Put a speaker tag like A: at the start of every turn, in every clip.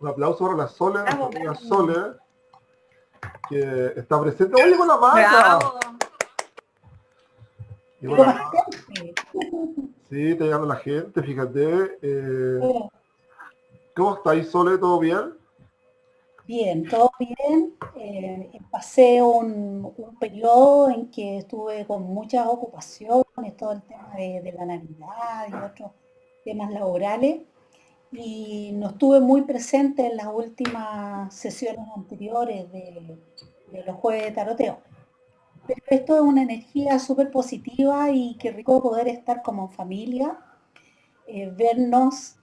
A: Un aplauso para la Sole, nuestra
B: Bravo,
A: amiga
B: bravo.
A: Sole, que está presente. ¡Oye, con la mata!
B: Bravo.
A: Llegó
C: Digo
A: la
C: más
A: mata.
C: gente.
A: Sí, está llegando la gente, fíjate.
C: Bueno,
A: ¿Cómo estáis, Sole? ¿Todo bien?
C: bien, todo bien. Pasé un periodo en que estuve con muchas ocupaciones, todo el tema de la Navidad y otros temas laborales, y no estuve muy presente en las últimas sesiones anteriores de los jueves de taroteo. Pero esto es una energía súper positiva y qué rico poder estar como en familia, vernos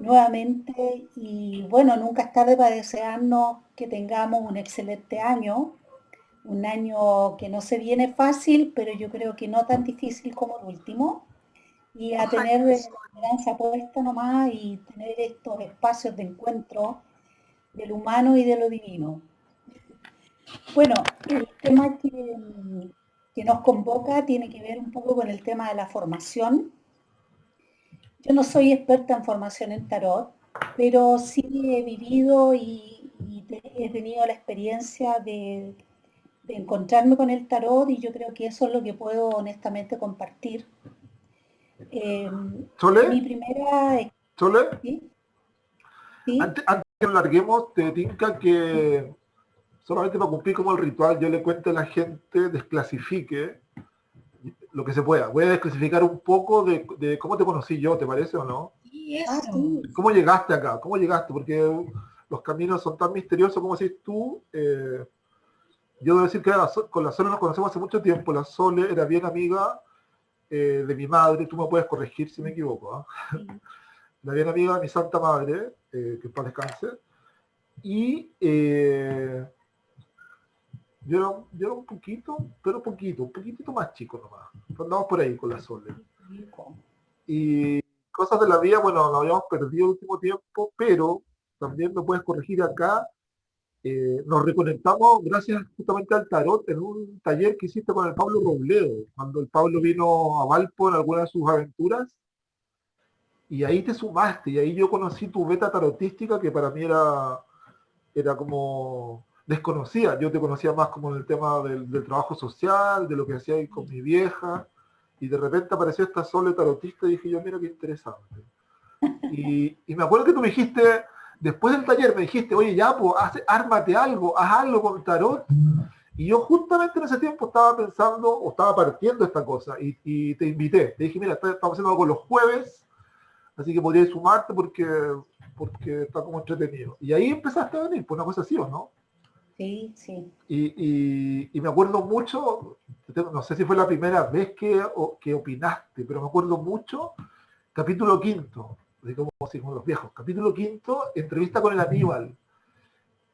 C: nuevamente y bueno, nunca es tarde para desearnos que tengamos un excelente año, un año que no se viene fácil, pero yo creo que no tan difícil como el último, y a
B: Ojalá.
C: tener la esperanza puesta nomás y tener estos espacios de encuentro del humano y de lo divino. Bueno, el tema que nos convoca tiene que ver un poco con el tema de la formación. Yo no soy experta en formación en tarot, pero sí he vivido he tenido la experiencia de encontrarme con el tarot y yo creo que eso es lo que puedo honestamente compartir. Eh, mi
A: ¿Sole?
C: primera...
A: ¿Sole?
C: ¿Sí? ¿Sí?
A: Antes que nos larguemos, te tinca que solamente para cumplir como el ritual, yo le cuento a la gente, desclasifique lo que se pueda. Voy a desclasificar un poco de cómo te conocí yo, ¿te parece o no?
B: Sí,
C: Ah,
B: eso.
C: sí.
A: ¿Cómo llegaste acá? ¿Cómo llegaste? Porque los caminos son tan misteriosos como decís tú. Yo debo decir que con la Sole nos conocemos hace mucho tiempo. La Sole era bien amiga de mi madre. Tú me puedes corregir si me equivoco.
C: Sí.
A: La bien amiga de mi santa madre, que en paz descanse. Y yo era un poquito, pero poquito, un poquitito más chico nomás. Andamos por ahí con la Sole. Y cosas de la vida, bueno, nos habíamos perdido el último tiempo, pero también me puedes corregir acá. Nos reconectamos gracias justamente al tarot en un taller que hiciste con el Pablo Robledo, cuando el Pablo vino a Valpo en alguna de sus aventuras, y ahí te sumaste, y ahí yo conocí tu beta tarotística que para mí era como desconocida. Yo te conocía más como en el tema del trabajo social, de lo que hacía ahí con mi vieja, y de repente apareció esta Sole tarotista y dije yo, mira qué interesante. Y me acuerdo que tú me dijiste, después del taller me dijiste, oye, ya, pues, ármate algo, haz algo con tarot. Y yo justamente en ese tiempo estaba pensando, o estaba partiendo esta cosa, y te invité. Te dije, mira, estamos haciendo algo los jueves, así que podrías sumarte porque está como entretenido. Y ahí empezaste a venir, pues una cosa así, ¿o no?
C: Sí, sí.
A: Y me acuerdo mucho, no sé si fue la primera vez que opinaste, pero me acuerdo mucho, capítulo quinto, de cómo decimos los viejos, capítulo quinto, entrevista con el Aníbal.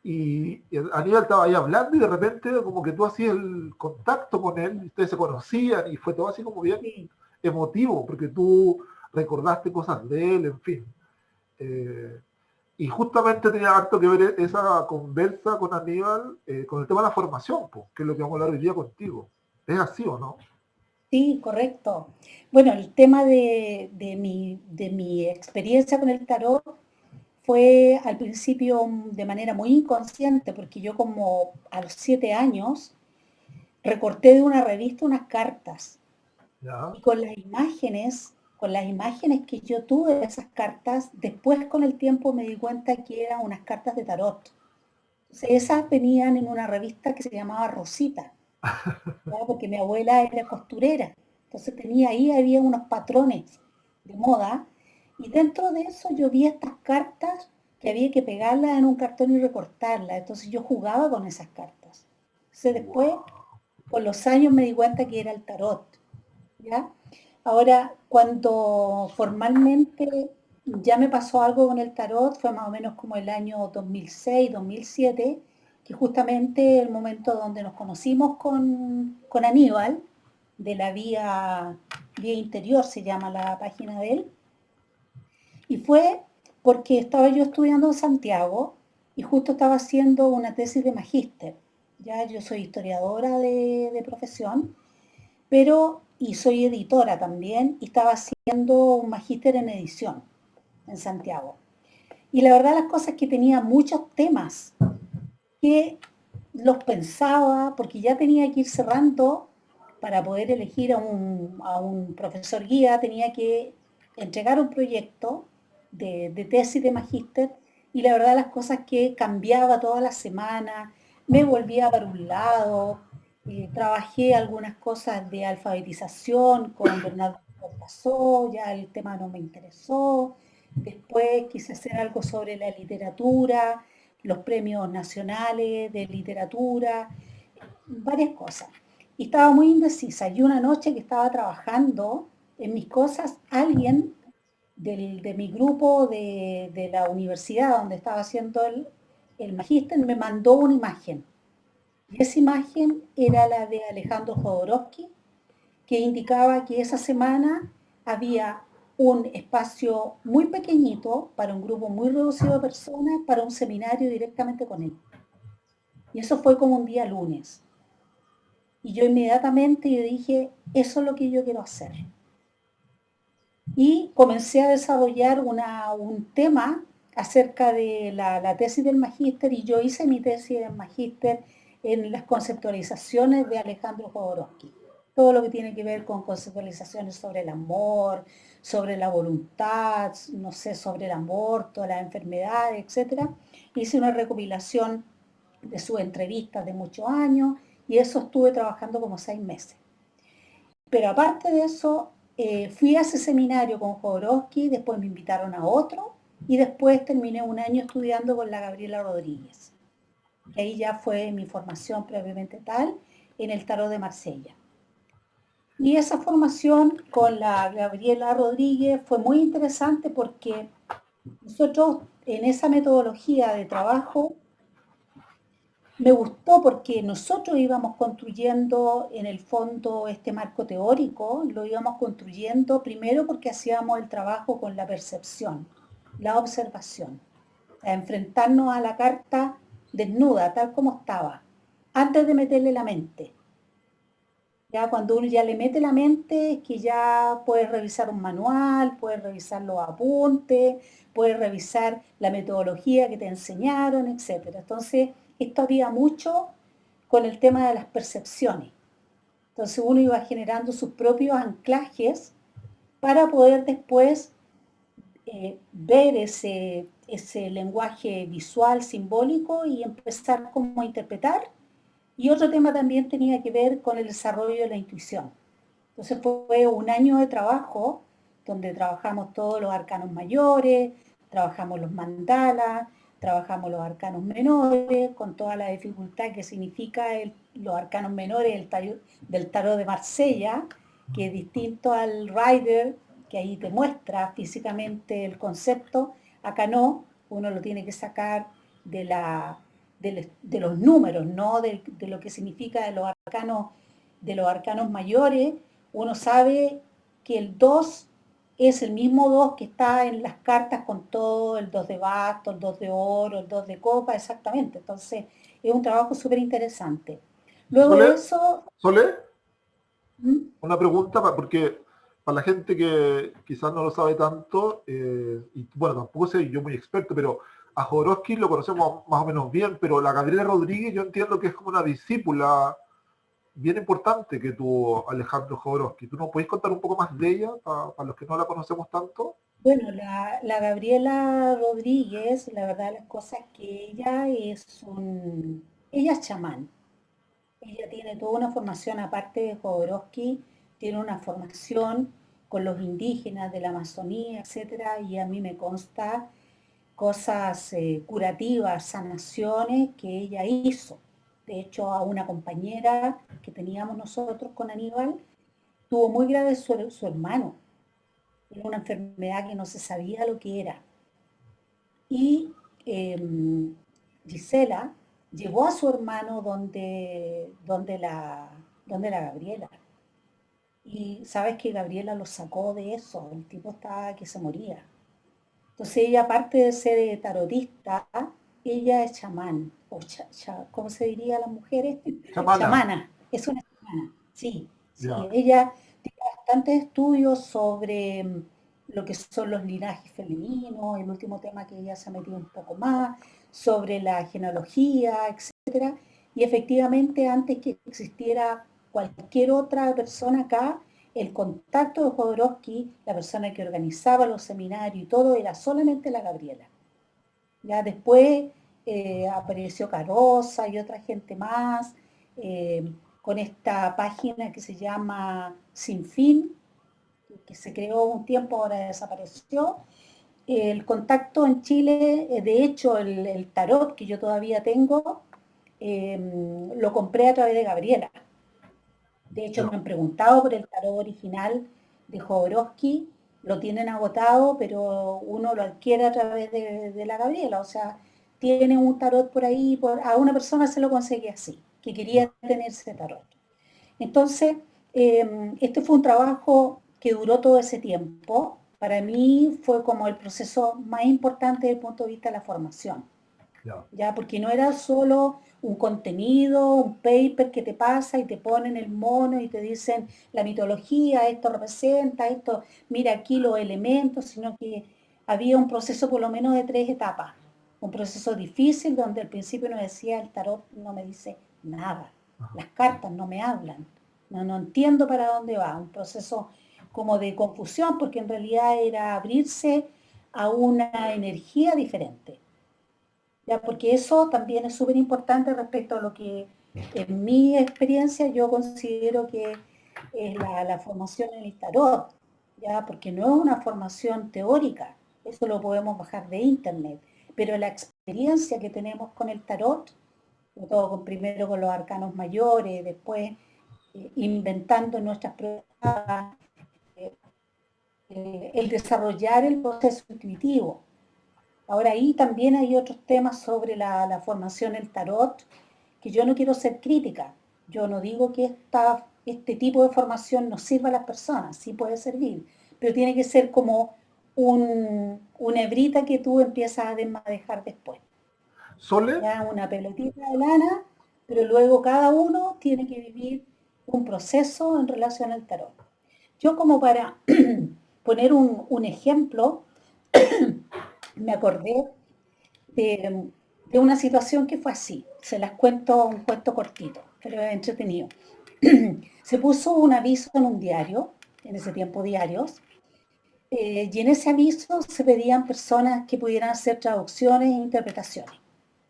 A: Y el Aníbal estaba ahí hablando y de repente como que tú hacías el contacto con él, y ustedes se conocían y fue todo así como bien
C: Sí.
A: emotivo, porque tú recordaste cosas de él, en fin. Eh, y justamente tenía harto que ver esa conversa con Aníbal con el tema de la formación, pues, que es lo que vamos a hablar hoy día contigo. ¿Es así o no?
C: Sí, correcto. Bueno, el tema de mi experiencia con el tarot fue al principio de manera muy inconsciente, porque yo como a los 7 años recorté de una revista unas cartas
A: ¿Ya?
C: y con las imágenes que yo tuve de esas cartas, después con el tiempo me di cuenta que eran unas cartas de tarot. Entonces, esas venían en una revista que se llamaba Rosita, ¿ya? Porque mi abuela era costurera. Entonces había unos patrones de moda y dentro de eso yo vi estas cartas que había que pegarlas en un cartón y recortarlas. Entonces yo jugaba con esas cartas. Entonces después,
A: Wow.
C: con los años me di cuenta que era el tarot, ¿ya? Ahora, cuando formalmente ya me pasó algo con el tarot, fue más o menos como el año 2006, 2007, que justamente el momento donde nos conocimos con Aníbal, de la vía interior, se llama la página de él, y fue porque estaba yo estudiando en Santiago y justo estaba haciendo una tesis de magíster. Ya yo soy historiadora de profesión, y soy editora también, y estaba haciendo un magíster en edición en Santiago. Y la verdad las cosas es que tenía muchos temas que los pensaba, porque ya tenía que ir cerrando para poder elegir a un profesor guía, tenía que entregar un proyecto de tesis de magíster, y la verdad las cosas que cambiaba toda la semana, me volvía para un lado, trabajé algunas cosas de alfabetización con Bernardo Cortázar, ya el tema no me interesó, después quise hacer algo sobre la literatura, los premios nacionales de literatura, varias cosas. Y estaba muy indecisa. Y una noche que estaba trabajando en mis cosas, alguien de mi grupo de la universidad donde estaba haciendo el magíster me mandó una imagen. Y esa imagen era la de Alejandro Jodorowsky, que indicaba que esa semana había un espacio muy pequeñito para un grupo muy reducido de personas para un seminario directamente con él. Y eso fue como un día lunes. Y yo inmediatamente yo dije, eso es lo que yo quiero hacer. Y comencé a desarrollar un tema acerca de la tesis del magíster, y yo hice mi tesis del magíster en las conceptualizaciones de Alejandro Jodorowsky. Todo lo que tiene que ver con conceptualizaciones sobre el amor, sobre la voluntad, no sé, sobre el aborto, la enfermedad, etc. Hice una recopilación de sus entrevistas de muchos años, y eso estuve trabajando como 6 meses. Pero aparte de eso, fui a ese seminario con Jodorowsky, después me invitaron a otro, y después terminé un año estudiando con la Gabriela Rodríguez, que ahí ya fue mi formación previamente tal en el Tarot de Marsella. Y esa formación con la Gabriela Rodríguez fue muy interesante porque nosotros en esa metodología de trabajo me gustó porque nosotros íbamos construyendo en el fondo este marco teórico, lo íbamos construyendo primero porque hacíamos el trabajo con la percepción, la observación, a enfrentarnos a la carta desnuda, tal como estaba, antes de meterle la mente. Ya cuando uno ya le mete la mente, es que ya puedes revisar un manual, puedes revisar los apuntes, puedes revisar la metodología que te enseñaron, etcétera. Entonces, esto había mucho con el tema de las percepciones. Entonces uno iba generando sus propios anclajes para poder después ver ese lenguaje visual, simbólico, y empezar como a interpretar. Y otro tema también tenía que ver con el desarrollo de la intuición. Entonces fue un año de trabajo donde trabajamos todos los arcanos mayores, trabajamos los mandalas, trabajamos los arcanos menores, con toda la dificultad que significa los arcanos menores del tarot de Marsella, que es distinto al Rider, que ahí te muestra físicamente el concepto. Acá no, uno lo tiene que sacar de los números, no de lo que significa de los arcanos mayores. Uno sabe que el 2 es el mismo 2 que está en las cartas con todo, el 2 de bastos, el 2 de oro, el 2 de copa, exactamente. Entonces, es un trabajo súper interesante. Luego
A: Sole,
C: de eso,
A: Sole,
C: ¿Mm?
A: una pregunta, porque para la gente que quizás no lo sabe tanto, y bueno, tampoco soy yo muy experto, pero a Jodorowsky lo conocemos más o menos bien, pero la Gabriela Rodríguez yo entiendo que es como una discípula bien importante que tuvo Alejandro Jodorowsky. ¿Tú nos podés contar un poco más de ella, para los que no la conocemos tanto?
C: Bueno, la Gabriela Rodríguez, la verdad las cosas que ella es chamán. Ella tiene toda una formación, aparte de Jodorowsky, tiene una formación con los indígenas de la Amazonía, etcétera, y a mí me consta cosas curativas, sanaciones que ella hizo. De hecho, a una compañera que teníamos nosotros con Aníbal, tuvo muy grave su hermano. Era una enfermedad que no se sabía lo que era. Y Gisela llevó a su hermano donde la Gabriela. Y sabes que Gabriela lo sacó de eso, el tipo estaba que se moría. Entonces ella, aparte de ser tarotista, ella es chamán, o ¿cómo se diría a las mujeres?
A: Chamana,
C: Chamana, es una chamana, sí, sí,
A: ya.
C: ella tiene bastantes estudios sobre lo que son los linajes femeninos, el último tema que ella se ha metido un poco más, sobre la genealogía, etcétera. Y efectivamente, antes que existiera cualquier otra persona acá, el contacto de Jodorowsky, la persona que organizaba los seminarios y todo, era solamente la Gabriela. Ya después apareció Carosa y otra gente más, eh, con esta página que se llama Sin Fin, que se creó un tiempo, ahora desapareció. El contacto en Chile, de hecho, el tarot que yo todavía tengo, lo compré a través de Gabriela. De hecho,
A: Ya.
C: me han preguntado por el tarot original de Jodorowsky, lo tienen agotado, pero uno lo adquiere a través de la Gabriela. O sea, tiene un tarot por ahí, a una persona se lo conseguí así, que quería tener ese tarot. Entonces, este fue un trabajo que duró todo ese tiempo. Para mí fue como el proceso más importante desde el punto de vista de la formación,
A: Ya.
C: ya, porque no era solo un contenido, un paper que te pasa y te ponen el mono y te dicen la mitología, esto representa, esto, mira aquí los elementos, sino que había un proceso por lo menos de 3 etapas. Un proceso difícil donde al principio nos decía el tarot no me dice nada,
A: Ajá.
C: las cartas no me hablan, no entiendo para dónde va, un proceso como de confusión porque en realidad era abrirse a una energía diferente. Ya, porque eso también es súper importante respecto a lo que en mi experiencia yo considero que es la formación en el tarot, ya, porque no es una formación teórica, eso lo podemos bajar de internet, pero la experiencia que tenemos con el tarot, sobre todo primero con los arcanos mayores, después inventando nuestras pruebas, el desarrollar el proceso intuitivo. Ahora ahí también hay otros temas sobre la formación en tarot, que yo no quiero ser crítica. Yo no digo que este tipo de formación no sirva a las personas, sí puede servir, pero tiene que ser como una hebrita que tú empiezas a desmadejar después.
A: Sole,
C: Ya una pelotita de lana, pero luego cada uno tiene que vivir un proceso en relación al tarot. Yo como para poner un ejemplo, me acordé de una situación que fue así. Se las cuento un cuento cortito, pero es entretenido. Se puso un aviso en un diario, en ese tiempo diarios, y en ese aviso se pedían personas que pudieran hacer traducciones e interpretaciones.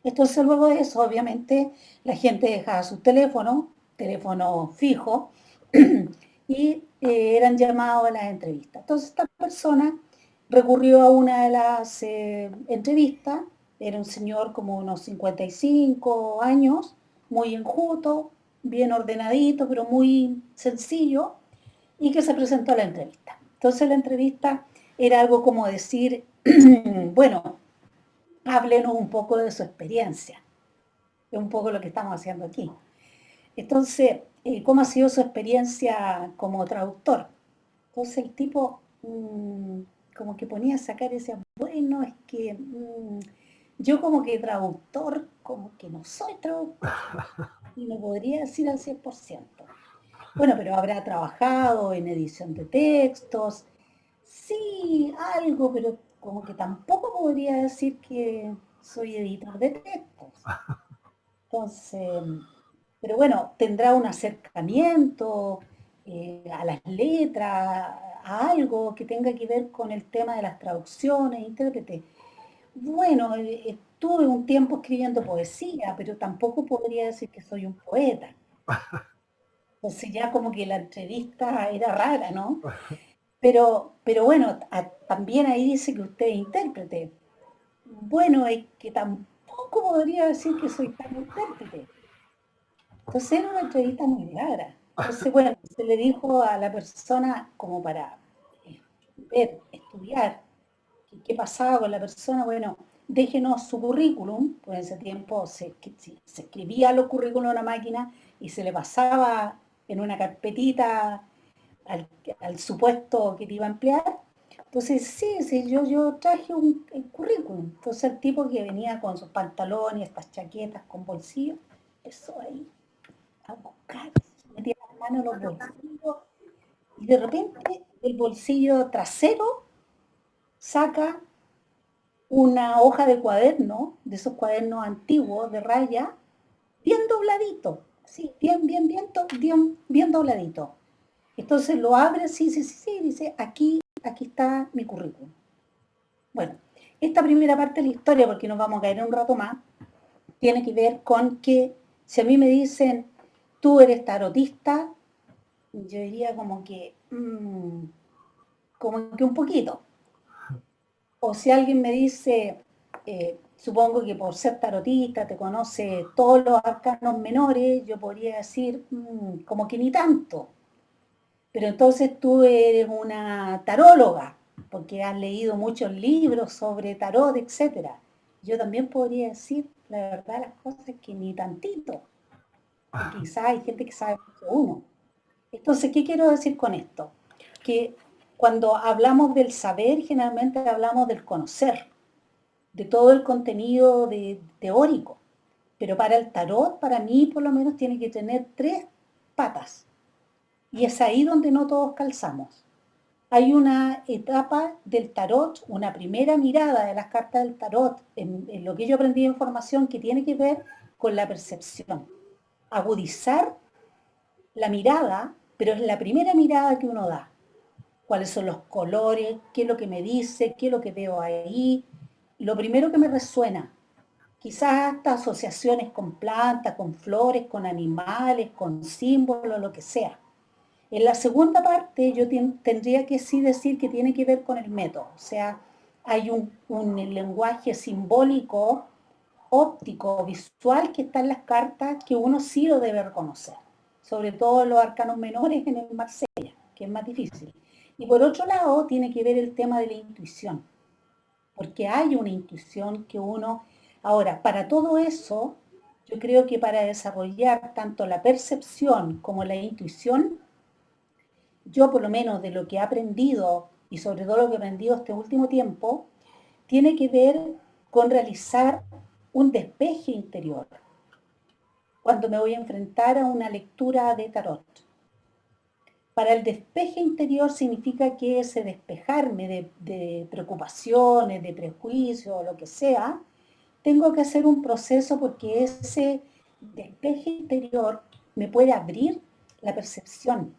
C: Entonces luego de eso, obviamente, la gente dejaba su teléfono fijo, y eran llamados a las entrevistas. Entonces esta persona recurrió a una de las entrevistas, era un señor como unos 55 años, muy enjuto, bien ordenadito, pero muy sencillo, y que se presentó a la entrevista. Entonces la entrevista era algo como decir, bueno, háblenos un poco de su experiencia, es un poco lo que estamos haciendo aquí. Entonces, ¿cómo ha sido su experiencia como traductor? Entonces el tipo como que ponía a sacar y decía, bueno, es que yo como que traductor, como que no soy traductor, y no podría decir al 100%. Bueno, pero habrá trabajado en edición de textos, sí, algo, pero como que tampoco podría decir que soy editor de textos. Entonces, pero bueno, tendrá un acercamiento a las letras, a algo que tenga que ver con el tema de las traducciones, intérprete. Bueno, estuve un tiempo escribiendo poesía, pero tampoco podría decir que soy un poeta. Entonces ya como que la entrevista era rara, ¿no? Pero bueno, también ahí dice que usted es intérprete. Bueno, es que tampoco podría decir que soy tan intérprete. Entonces era una entrevista muy rara. Entonces, bueno, se le dijo a la persona como para ver, estudiar, qué pasaba con la persona. Bueno, déjenos su currículum, pues en ese tiempo se escribía los currículums a una máquina y se le pasaba en una carpetita al, al supuesto que te iba a emplear. Entonces, sí, sí, yo traje el currículum. Entonces el tipo que venía con sus pantalones, estas chaquetas con bolsillos, empezó ahí a buscar, metía las manos en los bolsillos y de repente el bolsillo trasero saca una hoja de cuaderno, de esos cuadernos antiguos de raya, bien dobladito, sí, bien dobladito. Entonces lo abre, sí, sí, sí, sí, dice, aquí está mi currículum. Bueno, esta primera parte de la historia, porque nos vamos a caer en un rato más, tiene que ver con que si a mí me dicen, tú eres tarotista, yo diría como que un poquito. O si alguien me dice, supongo que por ser tarotista te conoce todos los arcanos menores, yo podría decir, como que ni tanto. Pero entonces tú eres una taróloga, porque has leído muchos libros sobre tarot, etcétera. Yo también podría decir, la verdad, las cosas que ni tantito, porque quizás hay gente que sabe más que uno. Entonces, ¿qué quiero decir con esto? Que cuando hablamos del saber, generalmente hablamos del conocer, de todo el contenido teórico. Pero para el tarot, para mí por lo menos tiene que tener tres patas. Y es ahí donde no todos calzamos. Hay una etapa del tarot, una primera mirada de las cartas del tarot, en lo que yo aprendí de información que tiene que ver con la percepción. Agudizar la mirada, pero es la primera mirada que uno da. Cuáles son los colores, qué es lo que me dice, qué es lo que veo ahí. Lo primero que me resuena, quizás hasta asociaciones con plantas, con flores, con animales, con símbolos, lo que sea. En la segunda parte yo tendría que sí decir que tiene que ver con el método, o sea, hay un lenguaje simbólico, óptico, visual que está en las cartas que uno sí lo debe reconocer, sobre todo los arcanos menores en el Marsella, que es más difícil. Y por otro lado tiene que ver el tema de la intuición, porque hay una intuición que uno... Ahora, para todo eso, yo creo que para desarrollar tanto la percepción como la intuición, yo por lo menos de lo que he aprendido y sobre todo lo que he aprendido este último tiempo, tiene que ver con realizar un despeje interior cuando me voy a enfrentar a una lectura de tarot. Para el despeje interior significa que ese despejarme de preocupaciones, de prejuicios, o lo que sea, tengo que hacer un proceso porque ese despeje interior me puede abrir la percepción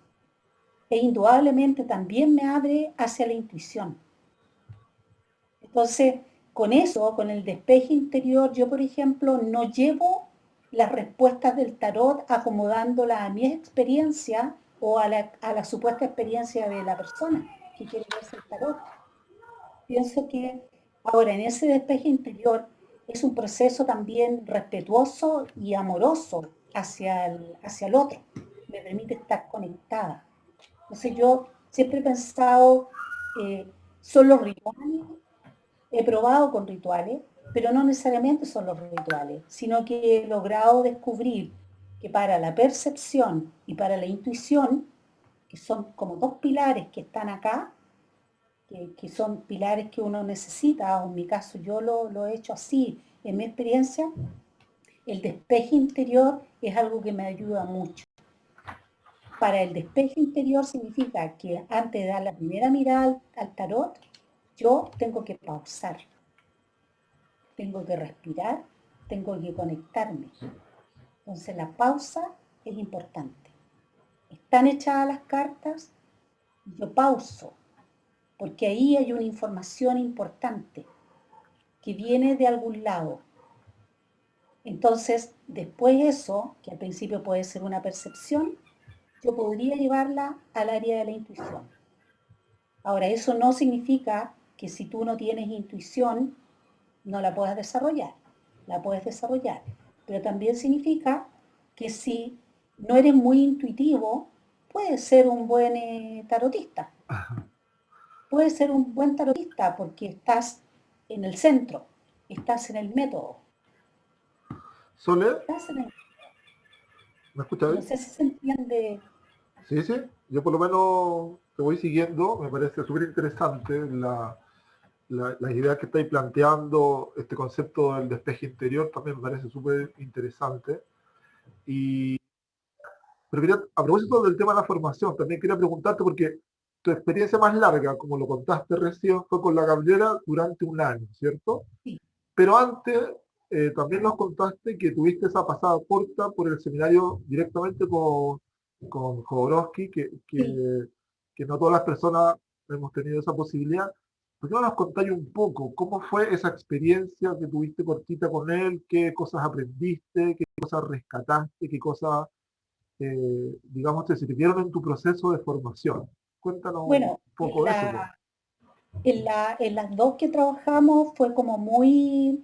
C: e indudablemente también me abre hacia la intuición. Entonces, con eso, con el despeje interior, yo, por ejemplo, no llevo las respuestas del tarot acomodándolas a mi experiencia o a la supuesta experiencia de la persona que quiere verse el tarot. Pienso que ahora en ese despeje interior es un proceso también respetuoso y amoroso hacia el otro. Me permite estar conectada. Entonces yo siempre he pensado, son los rituales, he probado con rituales, pero no necesariamente son los rituales, sino que he logrado descubrir que para la percepción y para la intuición, que son como dos pilares que están acá, que son pilares que uno necesita, o en mi caso yo lo he hecho así, en mi experiencia, el despeje interior es algo que me ayuda mucho. Para el despeje interior significa que antes de dar la primera mirada al tarot, yo tengo que pausar, tengo que respirar, tengo que conectarme. Entonces la pausa es importante. Están echadas las cartas, yo pauso, porque ahí hay una información importante que viene de algún lado. Entonces, después eso, que al principio puede ser una percepción, yo podría llevarla al área de la intuición. Ahora, eso no significa que si tú no tienes intuición, no la puedas desarrollar. La puedes desarrollar. Pero también significa que si no eres muy intuitivo, puedes ser un buen tarotista. Puedes ser un buen tarotista porque estás en el centro, estás en el método.
A: Sole,
C: Estás en el...
A: ¿me escuchas
C: No
A: bien?
C: sé si se entiende.
A: Sí, sí, yo por lo menos te voy siguiendo, me parece súper interesante la idea que estáis planteando, este concepto del despeje interior también me parece súper interesante. Y, pero quería, a propósito del tema de la formación, también quería preguntarte porque tu experiencia más larga, como lo contaste recién, fue con la Gabriela durante un año, ¿cierto?
C: Sí,
A: Pero antes también nos contaste que tuviste esa pasada corta por el seminario directamente con Jodorowsky,
C: sí.
A: que no todas las personas hemos tenido esa posibilidad. ¿Por qué no nos contáis un poco cómo fue esa experiencia que tuviste cortita con él? ¿Qué cosas aprendiste? ¿Qué cosas rescataste? ¿Qué cosas, digamos, te sirvieron en tu proceso de formación? Cuéntanos un
C: Bueno,
A: poco de eso, po.
C: en las dos que trabajamos fue como muy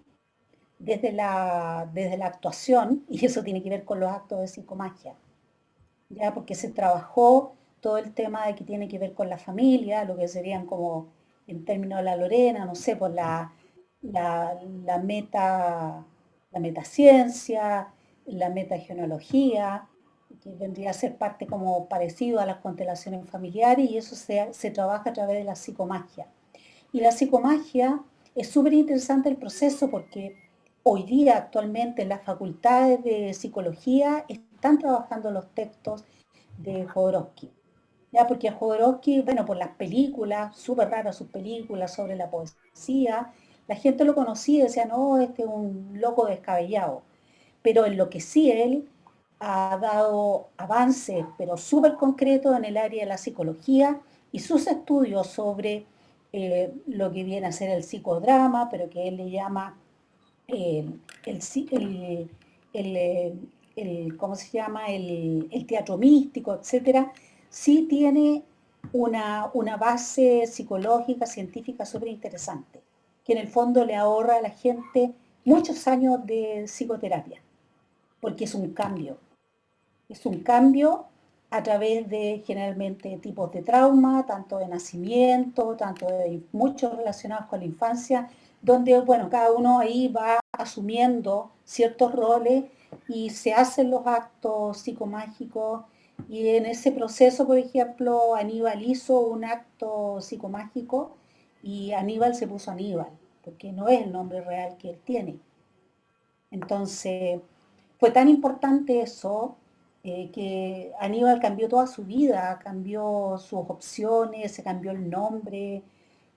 C: desde la actuación, y eso tiene que ver con los actos de psicomagia, ya porque se trabajó todo el tema de que tiene que ver con la familia, lo que serían como en términos de la Lorena, no sé, por la, la meta, la metaciencia, la metagenealogía, que vendría a ser parte como parecido a las constelaciones familiares, y eso se trabaja a través de la psicomagia. Y la psicomagia es súper interesante el proceso porque hoy día actualmente en las facultades de psicología están trabajando los textos de Jodorowsky. Ya, porque Jodorowsky, bueno, por las películas, súper raras sus películas sobre la poesía, la gente lo conocía y decía, no, este es un loco descabellado. Pero en lo que sí él ha dado avances, pero súper concretos en el área de la psicología y sus estudios sobre lo que viene a ser el psicodrama, pero que él le llama eh, el, ci- ¿cómo se llama? El teatro místico, etcétera, sí tiene una base psicológica, científica súper interesante, que en el fondo le ahorra a la gente muchos años de psicoterapia, porque es un cambio a través de generalmente tipos de trauma, tanto de nacimiento, tanto de muchos relacionados con la infancia, donde, bueno, cada uno ahí va asumiendo ciertos roles y se hacen los actos psicomágicos. Y en ese proceso, por ejemplo, Aníbal hizo un acto psicomágico y Aníbal se puso Aníbal, porque no es el nombre real que él tiene. Entonces, fue tan importante eso que Aníbal cambió toda su vida, cambió sus opciones, se cambió el nombre.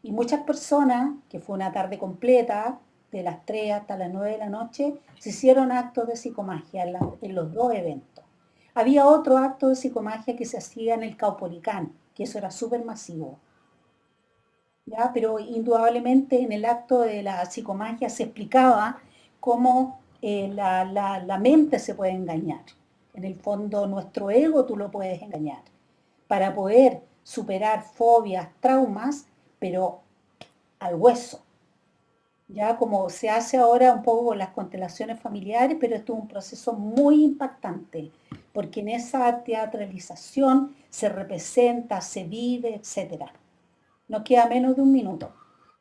C: Y muchas personas, que fue una tarde completa, de las 3 hasta las 9 de la noche, se hicieron actos de psicomagia en los dos eventos. Había otro acto de psicomagia que se hacía en el Caupolicán, que eso era súper masivo. ¿Ya? Pero indudablemente en el acto de la psicomagia se explicaba cómo la mente se puede engañar. En el fondo nuestro ego tú lo puedes engañar para poder superar fobias, traumas, pero al hueso. Ya como se hace ahora un poco con las constelaciones familiares, pero esto es un proceso muy impactante, porque en esa teatralización se representa, se vive, etcétera. Nos queda menos de un minuto.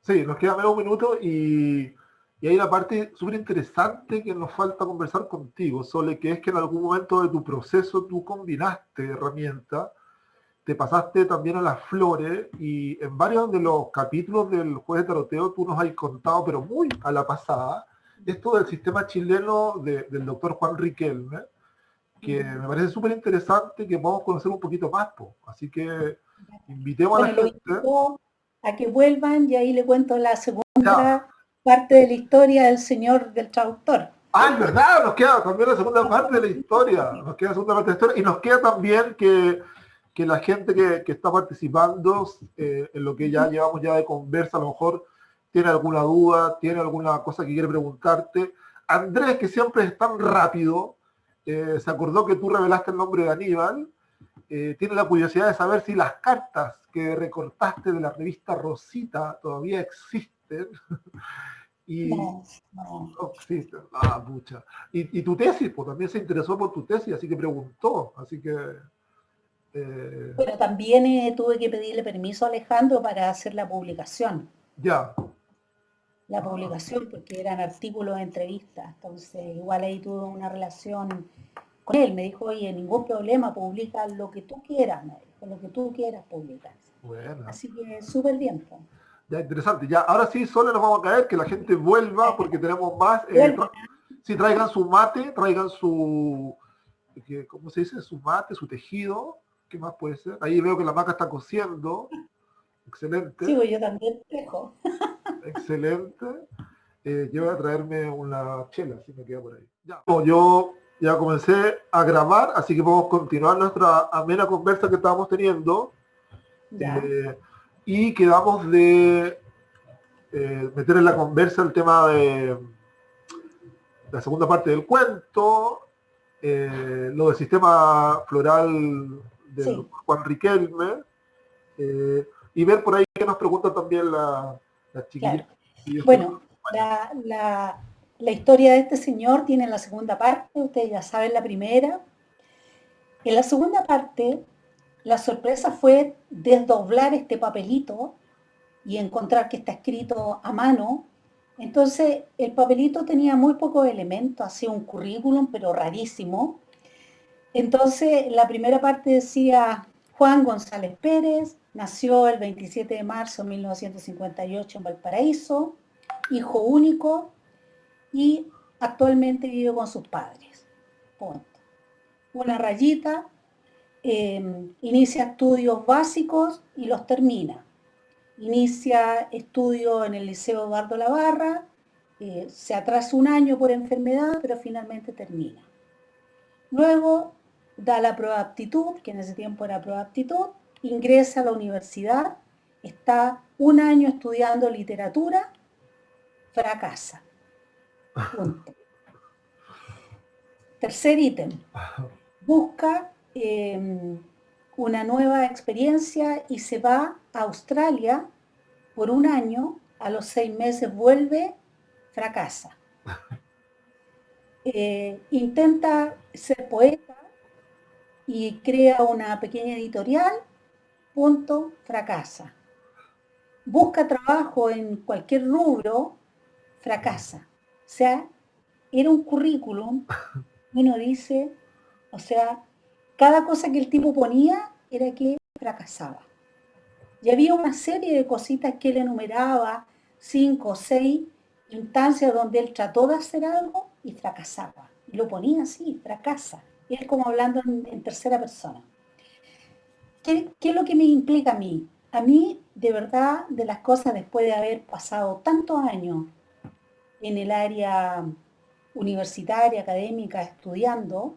A: Sí, nos queda menos un minuto y hay una parte súper interesante que nos falta conversar contigo, Sole, que es que en algún momento de tu proceso tú combinaste herramientas, te pasaste también a las flores y en varios de los capítulos del Juez de Taroteo tú nos has contado, pero muy a la pasada, esto del sistema chileno del doctor Juan Riquelme, que me parece súper interesante que podamos conocer un poquito más. Po. Así que invitemos a la
C: Bueno, lo
A: gente.
C: invito a que vuelvan y ahí le cuento la
A: Ya.
C: segunda parte de la historia del señor del traductor.
A: Ah, es verdad, nos queda también la segunda parte de la historia. Nos queda la segunda parte de la historia. Y nos queda también que la gente que está participando en lo que ya llevamos ya de conversa, a lo mejor tiene alguna duda, tiene alguna cosa que quiere preguntarte. Andrés, que siempre es tan rápido, se acordó que tú revelaste el nombre de Aníbal. Tiene la curiosidad de saber si las cartas que recortaste de la revista Rosita todavía existen. Y,
C: No, no.
A: no existe. Ah, pucha. Y tu tesis, pues también se interesó por tu tesis, así que preguntó. Así que. eh,
C: Bueno, también tuve que pedirle permiso a Alejandro para hacer
A: ya.
C: la publicación porque eran artículos de entrevistas, entonces igual ahí tuve una relación con él, me dijo, oye, ningún problema, publica lo que tú quieras, me dijo, lo que tú quieras publicar.
A: Buena.
C: Así que súper bien. Pues.
A: Ya, interesante. Ya, ahora sí, solo nos vamos a caer, que la gente vuelva porque tenemos más.
C: Vuelvan,
A: Sí, traigan su mate, traigan su. ¿Cómo se dice? Su mate, su tejido. ¿Qué más puede ser? Ahí veo que la Maca está cosiendo. Excelente.
C: Sí, pues yo también tejo.
A: Excelente. Yo voy a traerme una chela, si me queda por ahí. Ya. Yo ya comencé a grabar, así que podemos continuar nuestra amena conversa que estábamos teniendo.
C: Ya,
A: Y quedamos de meter en la conversa el tema de la segunda parte del cuento, lo del sistema floral del
C: sí,
A: Juan Riquelme, y ver por ahí que nos preguntan también las chiquillas.
C: claro. Bueno, la historia de este señor tiene la segunda parte, ustedes ya saben la primera. En la segunda parte, la sorpresa fue desdoblar este papelito y encontrar que está escrito a mano. Entonces, el papelito tenía muy pocos elementos, hacía un currículum, pero rarísimo. Entonces, la primera parte decía, Juan González Pérez, nació el 27 de marzo de 1958 en Valparaíso, hijo único y actualmente vive con sus padres. Punto. Una rayita, inicia estudios básicos y los termina. Inicia estudio en el Liceo Eduardo Labarra, se atrasa un año por enfermedad, pero finalmente termina. Luego da la prueba de aptitud, que en ese tiempo era prueba de aptitud, ingresa a la universidad, está un año estudiando literatura, fracasa. Punto. Tercer ítem, busca una nueva experiencia y se va a Australia por un año, a los 6 meses vuelve, fracasa. Intenta ser poeta y crea una pequeña editorial, punto, fracasa. Busca trabajo en cualquier rubro, fracasa. O sea, era un currículum, uno dice, o sea, cada cosa que el tipo ponía era que fracasaba. Y había una serie de cositas que él enumeraba, 5 o 6 instancias donde él trató de hacer algo y fracasaba. Y lo ponía así, fracasa. Él como hablando en tercera persona. ¿Qué es lo que me implica a mí? A mí, de verdad, de las cosas después de haber pasado tantos años en el área universitaria, académica, estudiando,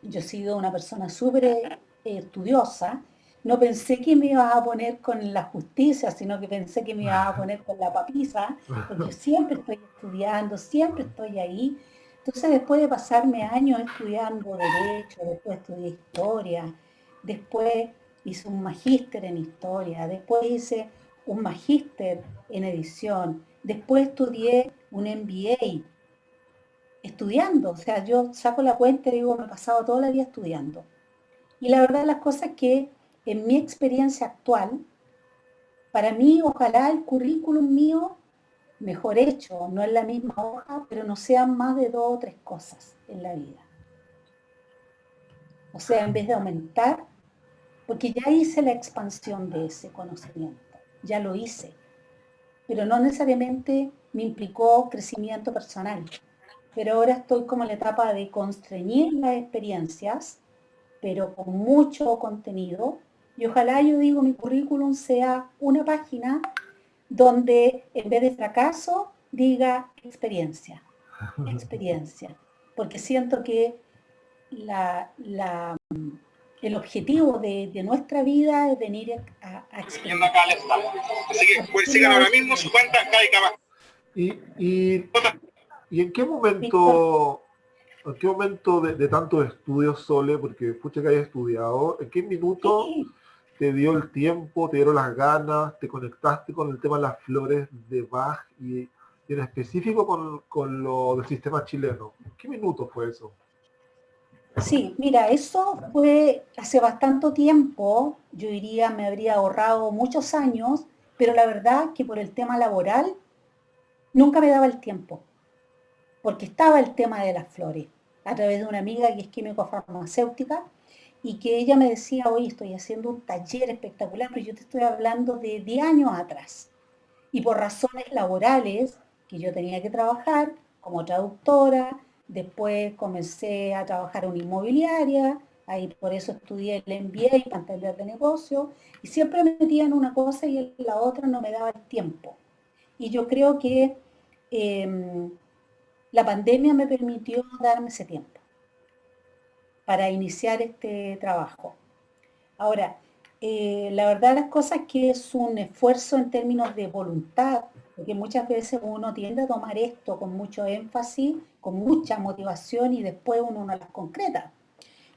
C: yo he sido una persona súper estudiosa, no pensé que me ibas a poner con la justicia, sino que pensé que me ibas a poner con la papisa, porque yo siempre estoy estudiando, siempre estoy ahí. Entonces, después de pasarme años estudiando derecho, después estudié historia, después hice un magíster en historia, después hice un magíster en edición, después estudié un MBA, estudiando, o sea, yo saco la cuenta y digo, me he pasado toda la vida estudiando. Y la verdad de las cosas es que en mi experiencia actual, para mí, ojalá el currículum mío, mejor hecho, no es la misma hoja, pero no sean más de 2 o 3 cosas en la vida. O sea, en vez de aumentar, porque ya hice la expansión de ese conocimiento, ya lo hice, pero no necesariamente me implicó crecimiento personal. Pero ahora estoy como en la etapa de constreñir las experiencias, pero con mucho contenido. Y ojalá, yo digo, mi currículum sea una página donde en vez de fracaso diga experiencia, experiencia. Porque siento que la, el objetivo de nuestra vida es venir a experimentar.
A: Así que pues, sigan ahora mismo su cuenta Cada. ¿Y
C: Víctor,
A: en qué momento de tantos estudios, Sole, porque pucha que hayas estudiado, en qué minuto
C: sí,
A: te dio el tiempo, te dieron las ganas, te conectaste con el tema de las flores de Bach y en específico con lo del sistema chileno? ¿En qué minuto fue eso?
C: sí, mira, eso fue hace bastante tiempo, yo diría me habría ahorrado muchos años, pero la verdad que por el tema laboral nunca me daba el tiempo, porque estaba el tema de las flores, a través de una amiga que es químico farmacéutica, y que ella me decía, oye, estoy haciendo un taller espectacular, pero yo te estoy hablando de 10 años atrás. Y por razones laborales, que yo tenía que trabajar como traductora, después comencé a trabajar en una inmobiliaria, Ahí por eso estudié el MBA para entender de negocio y siempre me metía en una cosa y en la otra no me daba el tiempo. Y yo creo que eh, la pandemia me permitió darme ese tiempo para iniciar este trabajo. Ahora, la verdad las cosas es que es un esfuerzo en términos de voluntad, porque muchas veces uno tiende a tomar esto con mucho énfasis, con mucha motivación y después uno no las concreta.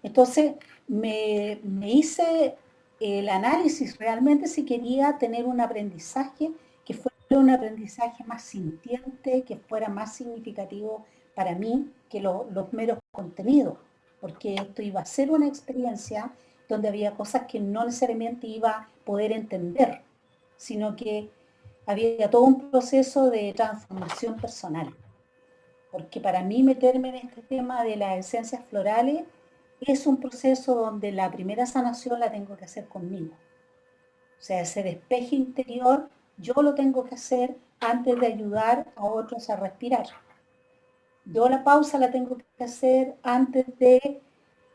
C: Entonces me hice el análisis realmente si quería tener un aprendizaje que fuera un aprendizaje más sintiente, que fuera más significativo para mí que los meros contenidos, porque esto iba a ser una experiencia donde había cosas que no necesariamente iba a poder entender, sino que había todo un proceso de transformación personal. Porque para mí meterme en este tema de las esencias florales es un proceso donde la primera sanación la tengo que hacer conmigo. O sea, ese despeje interior yo lo tengo que hacer antes de ayudar a otros a respirar. Yo la pausa la tengo que hacer antes de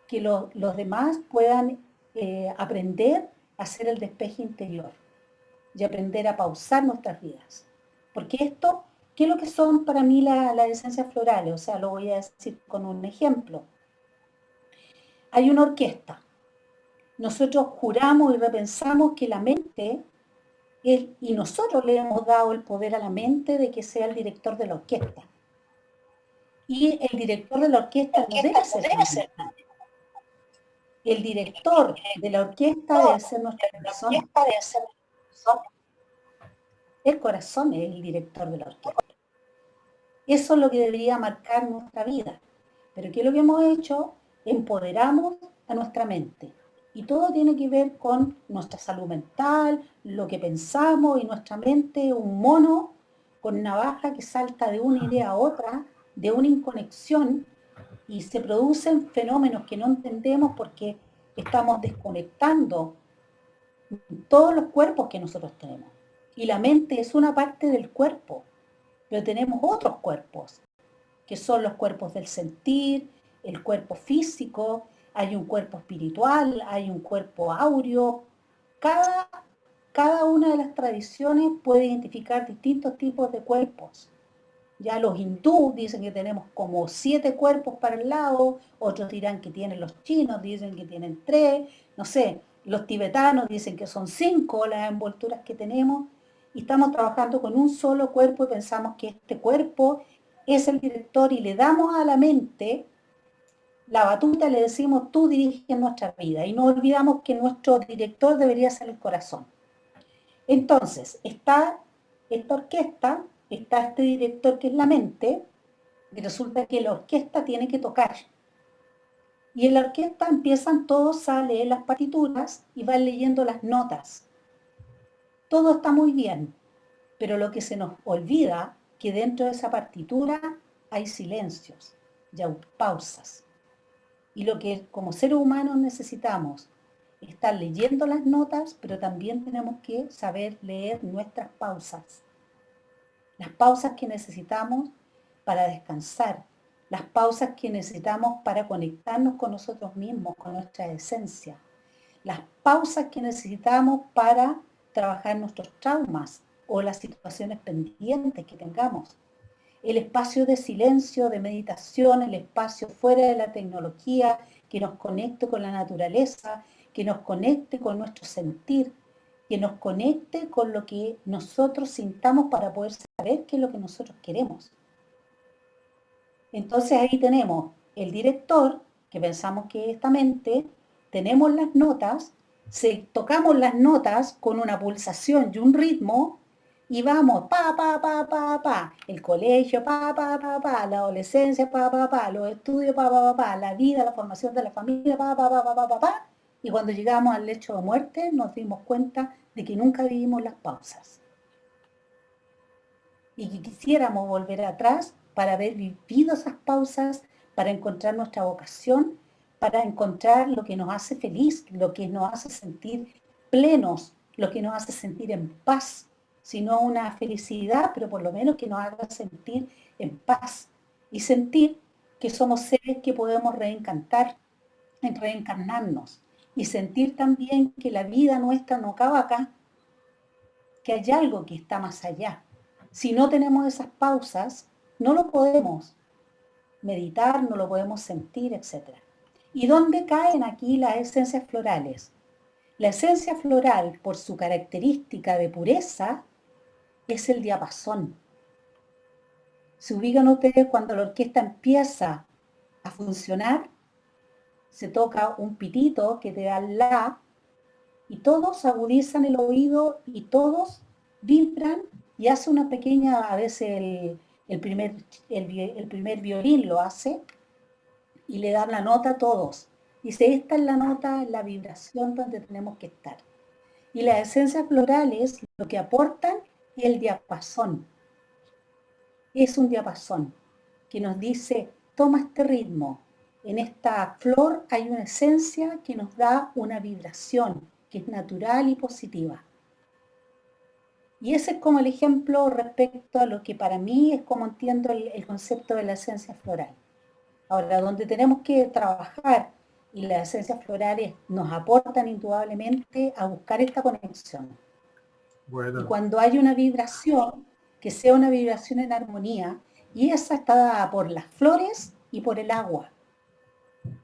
C: que los demás puedan aprender a hacer el despeje interior y aprender a pausar nuestras vidas. Porque esto, ¿qué es lo que son para mí las esencias florales? O sea, lo voy a decir con un ejemplo. Hay una orquesta. Nosotros juramos y repensamos que la mente es, y nosotros le hemos dado el poder a la mente de que sea el director de la orquesta. Y el director de la orquesta no debe ser la mente. El director de la orquesta debe ser nuestro corazón. El corazón es el director de la orquesta. Eso es lo que debería marcar nuestra vida. Pero ¿qué es lo que hemos hecho? Empoderamos a nuestra mente. Y todo tiene que ver con nuestra salud mental, lo que pensamos y nuestra mente, un mono con navaja que salta de una idea a otra, de una inconexión, y se producen fenómenos que no entendemos porque estamos desconectando todos los cuerpos que nosotros tenemos. Y la mente es una parte del cuerpo, pero tenemos otros cuerpos que son los cuerpos del sentir, el cuerpo físico, hay un cuerpo espiritual, hay un cuerpo áureo. Cada, cada una de las tradiciones puede identificar distintos tipos de cuerpos. Ya los hindúes dicen que tenemos como 7 cuerpos para el lado, otros dirán que tienen los chinos, dicen que tienen 3, no sé, los tibetanos dicen que son 5 las envolturas que tenemos, y estamos trabajando con un solo cuerpo y pensamos que este cuerpo es el director y le damos a la mente la batuta, le decimos tú diriges nuestra vida y no olvidamos que nuestro director debería ser el corazón. Entonces, está esta orquesta, está este director que es la mente, y resulta que la orquesta tiene que tocar. Y en la orquesta empiezan todos a leer las partituras y van leyendo las notas. Todo está muy bien, pero lo que se nos olvida que dentro de esa partitura hay silencios y hay pausas. Y lo que como seres humanos necesitamos es estar leyendo las notas, pero también tenemos que saber leer nuestras pausas. Las pausas que necesitamos para descansar, las pausas que necesitamos para conectarnos con nosotros mismos, con nuestra esencia, las pausas que necesitamos para trabajar nuestros traumas o las situaciones pendientes que tengamos. El espacio de silencio, de meditación, el espacio fuera de la tecnología, que nos conecte con la naturaleza, que nos conecte con nuestro sentir, que nos conecte con lo que nosotros sintamos para poder saber qué es lo que nosotros queremos. Entonces ahí tenemos el director, que pensamos que es esta mente, tenemos las notas, tocamos las notas con una pulsación y un ritmo, y vamos, el colegio, la adolescencia, los estudios, la vida, la formación de la familia, y cuando llegamos al lecho de muerte nos dimos cuenta de que nunca vivimos las pausas. Y que quisiéramos volver atrás para haber vivido esas pausas, para encontrar nuestra vocación, para encontrar lo que nos hace feliz, lo que nos hace sentir plenos, lo que nos hace sentir en paz, sino una felicidad, pero por lo menos que nos haga sentir en paz y sentir que somos seres que podemos reencantar, en reencarnarnos y sentir también que la vida nuestra no acaba acá, que hay algo que está más allá. Si no tenemos esas pausas, no lo podemos meditar, no lo podemos sentir, etc. ¿Y dónde caen aquí las esencias florales? La esencia floral, por su característica de pureza, es el diapasón. Se ubican ustedes cuando la orquesta empieza a funcionar, se toca un pitito que te da la, y todos agudizan el oído y todos vibran y hace una pequeña, a veces el primer violín lo hace y le dan la nota a todos. Dice, esta es la nota, la vibración donde tenemos que estar. Y las esencias florales lo que aportan es el diapasón. Es un diapasón que nos dice, toma este ritmo. En esta flor hay una esencia que nos da una vibración que es natural y positiva. Y ese es como el ejemplo respecto a lo que para mí es como entiendo el concepto de la esencia floral. Ahora, donde tenemos que trabajar y las esencias florales nos aportan indudablemente a buscar esta conexión.
A: Bueno.
C: Y cuando hay una vibración, que sea una vibración en armonía, y esa está dada por las flores y por el agua,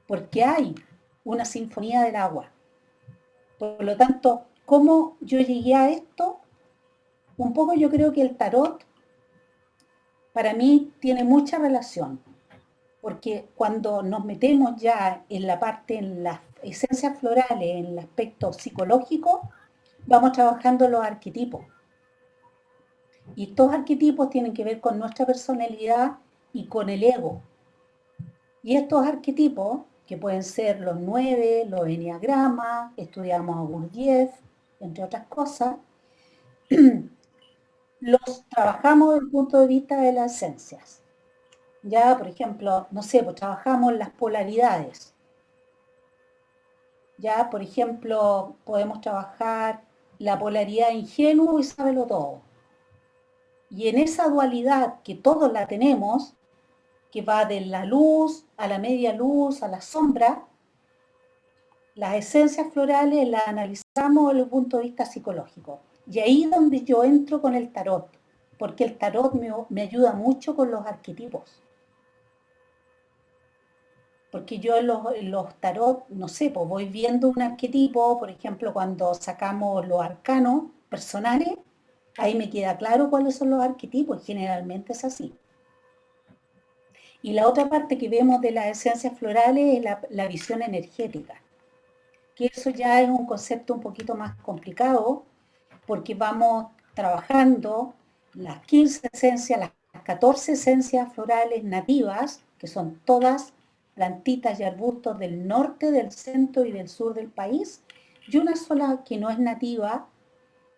C: porque hay una sinfonía del agua. Por lo tanto, ¿cómo yo llegué a esto? Un poco yo creo que el tarot para mí tiene mucha relación, porque cuando nos metemos ya en la parte, en las esencias florales, en el aspecto psicológico, vamos trabajando los arquetipos. Y estos arquetipos tienen que ver con nuestra personalidad y con el ego. Y estos arquetipos, que pueden ser los 9, los enneagramas, estudiamos a Gurdjieff, entre otras cosas, los trabajamos desde el punto de vista de las esencias. Ya, por ejemplo, no sé, pues trabajamos las polaridades. Ya, por ejemplo, podemos trabajar la polaridad ingenuo y sábelo todo. Y en esa dualidad que todos la tenemos, que va de la luz a la media luz, a la sombra, las esencias florales las analizamos desde el punto de vista psicológico. Y ahí es donde yo entro con el tarot, porque el tarot me ayuda mucho con los arquetipos. Porque yo en los tarot, no sé, pues voy viendo un arquetipo, por ejemplo, cuando sacamos los arcanos personales, ahí me queda claro cuáles son los arquetipos, generalmente es así. Y la otra parte que vemos de las esencias florales es la visión energética, que eso ya es un concepto un poquito más complicado, porque vamos trabajando las 15 esencias, las 14 esencias florales nativas, que son todas plantitas y arbustos del norte, del centro y del sur del país, y una sola que no es nativa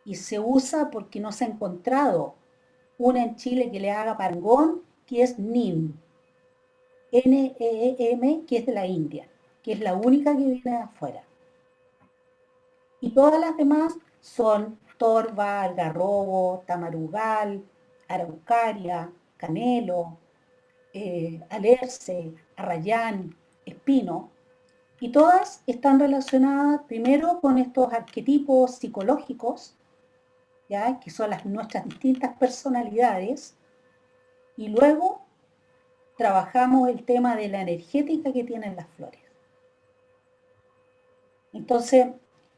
C: y se usa porque no se ha encontrado una en Chile que le haga parangón, que es NEEM, N-E-E-M, que es de la India, que es la única que viene de afuera. Y todas las demás son torva, algarrobo, tamarugal, araucaria, canelo, alerce, arrayán, espino, y todas están relacionadas primero con estos arquetipos psicológicos, ¿ya? Que son nuestras distintas personalidades, y luego trabajamos el tema de la energética que tienen las flores. Entonces,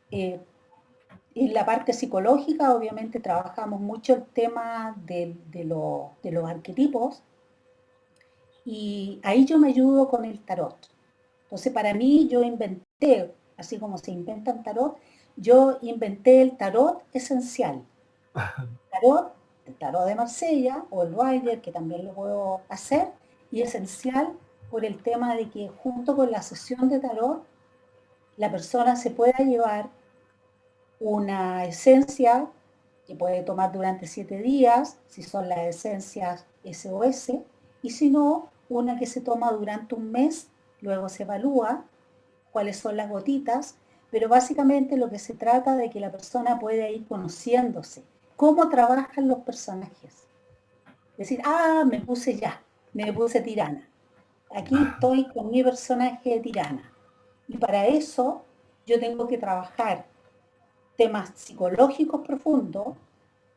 C: en la parte psicológica, obviamente, trabajamos mucho el tema de los arquetipos, y ahí yo me ayudo con el tarot. Entonces, para mí, yo inventé, así como se inventan tarot, yo inventé el tarot esencial. El tarot de Marsella, o el Rider, que también lo puedo hacer, y esencial por el tema de que junto con la sesión de tarot, la persona se pueda llevar una esencia que puede tomar durante 7 días, si son las esencias SOS, y si no, una que se toma durante un mes, luego se evalúa cuáles son las gotitas, pero básicamente lo que se trata de que la persona pueda ir conociéndose, cómo trabajan los personajes. Decir, me puse tirana. Aquí estoy con mi personaje de tirana. Y para eso yo tengo que trabajar temas psicológicos profundos,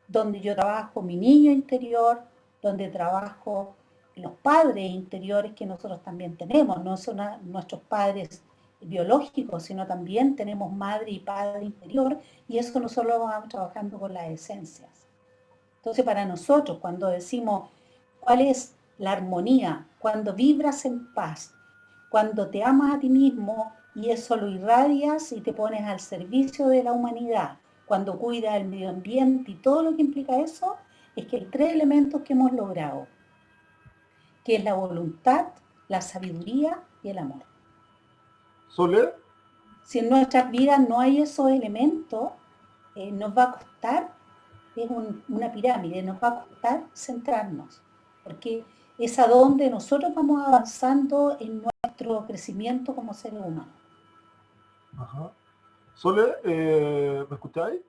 C: donde yo trabajo mi niño interior, donde trabajo los padres interiores que nosotros también tenemos, no son nuestros padres biológicos, sino también tenemos madre y padre interior, y eso nosotros lo vamos trabajando con las esencias. Entonces, para nosotros, cuando decimos cuál es la armonía, cuando vibras en paz, cuando te amas a ti mismo y eso lo irradias y te pones al servicio de la humanidad, cuando cuidas el medio ambiente y todo lo que implica eso, es que hay 3 elementos que hemos logrado, que es la voluntad, la sabiduría y el amor.
A: Sole,
C: Si en nuestras vidas no hay esos elementos, nos va a costar, es una pirámide, nos va a costar centrarnos, porque es a donde nosotros vamos avanzando en nuestro crecimiento como seres humanos.
A: ajá. Sole, ¿me escucháis?